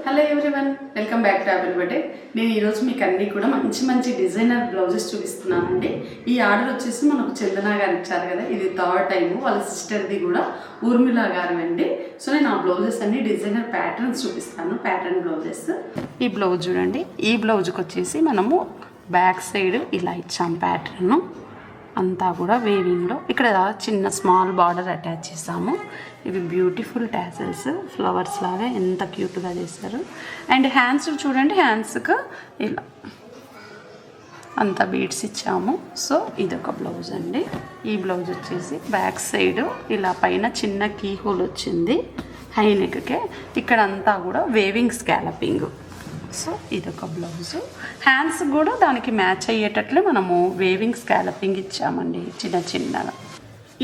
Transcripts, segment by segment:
Hello everyone, welcome back to Apple birthday. నేను ఈరోజు మీకు అన్నీ కూడా మంచి డిజైనర్ బ్లౌజెస్ చూపిస్తున్నానండి. ఈ ఆర్డర్ వచ్చేసి మనకు చందన గారు ఇచ్చారు కదా, ఇది థర్డ్ టైం. వాళ్ళ సిస్టర్ది కూడా ఊర్మిళ గారు అండి. సో నేను ఆ బ్లౌజెస్ అన్ని డిజైనర్ ప్యాటర్న్స్ చూపిస్తాను, ప్యాటర్న్ బ్లౌజెస్. ఈ బ్లౌజ్ చూడండి, ఈ బ్లౌజ్కి వచ్చేసి మనము బ్యాక్ సైడ్ ఇలా ఇచ్చాం ప్యాటర్న్ అంతా కూడా వేవింగ్లో. ఇక్కడ చిన్న స్మాల్ బార్డర్ అటాచ్ చేసాము. ఇవి బ్యూటిఫుల్ టాసల్స్, ఫ్లవర్స్ లాగా ఎంత క్యూట్గా చేశారు. అండ్ హ్యాండ్స్ చూడండి, హ్యాండ్స్కి ఇలా అంత బీడ్స్ ఇచ్చాము. సో ఇదొక బ్లౌజ్ అండి. ఈ బ్లౌజ్ వచ్చేసి బ్యాక్ సైడ్ ఇలా పైన చిన్న కీ హోల్ వచ్చింది హై నెక్కే. ఇక్కడ అంతా కూడా వేవింగ్ స్కాలపింగ్. సో ఇదొక బ్లౌజు. హ్యాండ్స్ కూడా దానికి మ్యాచ్ అయ్యేటట్లు మనము వేవింగ్ స్కాలపింగ్ ఇచ్చామండి చిన్న చిన్నగా.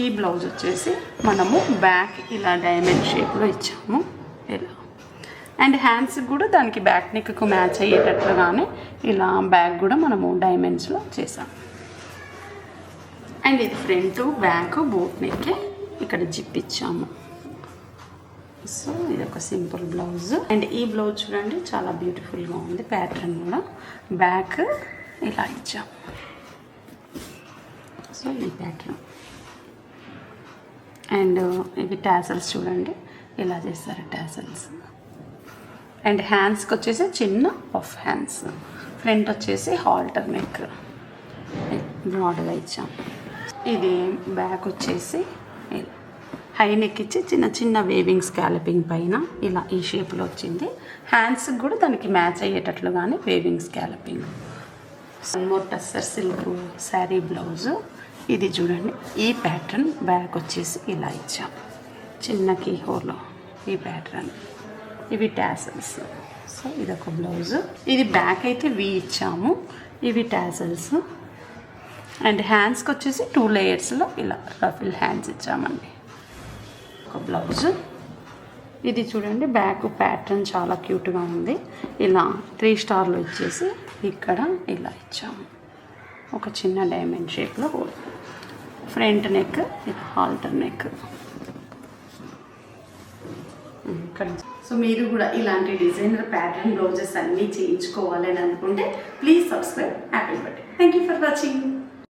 ఈ బ్లౌజ్ వచ్చేసి మనము బ్యాక్ ఇలా డైమండ్ షేప్లో ఇచ్చాము ఇలా. అండ్ హ్యాండ్స్ కూడా దానికి బ్యాక్ నెక్కు మ్యాచ్ అయ్యేటట్లుగానే ఇలా బ్యాక్ కూడా మనము డైమండ్స్లో చేసాము. అండ్ ఇది ఫ్రంట్ బ్యాక్ బోట్ నెక్కే, ఇక్కడ జిప్ ఇచ్చాము. సో ఇది ఒక సింపుల్ బ్లౌజ్. అండ్ ఈ బ్లౌజ్ చూడండి చాలా బ్యూటిఫుల్గా ఉంది. ప్యాటర్న్ కూడా బ్యాక్ ఇలా ఇచ్చాం. సో ఈ ప్యాటర్న్. అండ్ ఇవి టాసల్స్ చూడండి ఇలా చేస్తారు టాసల్స్. అండ్ హ్యాండ్స్కి వచ్చేసి చిన్న పఫ్ హ్యాండ్స్. ఫ్రంట్ వచ్చేసి హాల్టర్ నెక్ బ్రాడ్గా ఇచ్చాం. ఇది బ్యాక్ వచ్చేసి ఇలా హై నెక్ ఇచ్చి చిన్న చిన్న వేవింగ్ స్కాలపింగ్ పైన ఇలా ఈ షేప్లో వచ్చింది. హ్యాండ్స్కి కూడా దానికి మ్యాచ్ అయ్యేటట్లుగానే weaving scalloping. More tussar silk sari blouse. ఇది చూడండి, ఈ ప్యాటర్న్ బ్యాక్ వచ్చేసి ఇలా ఇచ్చాం చిన్న కీ హోల్లో ఈ ప్యాటర్న్. ఇవి టాసల్స్. సో ఇదొక బ్లౌజు. ఇది బ్యాక్ అయితే వి ఇచ్చాము, ఇవి టాసల్స్. అండ్ హ్యాండ్స్కి వచ్చేసి 2 లేయర్స్లో ఇలా రఫిల్ హ్యాండ్స్ ఇచ్చామండి. ఒక బ్లౌజ్. ఇది చూడండి బ్యాక్ ప్యాటర్న్ చాలా క్యూట్గా ఉంది. ఇలా 3 స్టార్లు ఇచ్చేసి ఇక్కడ ఇలా ఇచ్చాము ఒక చిన్న డైమండ్ షేప్లో హోల్. ఫ్రంట్ నెక్ ఇది హాల్టర్ నెక్. సో మీరు కూడా ఇలాంటి డిజైనర్ ప్యాటర్న్ బ్లౌజెస్ అన్నీ చేయించుకోవాలని అనుకుంటే please subscribe Apple birthday. Thank you for watching.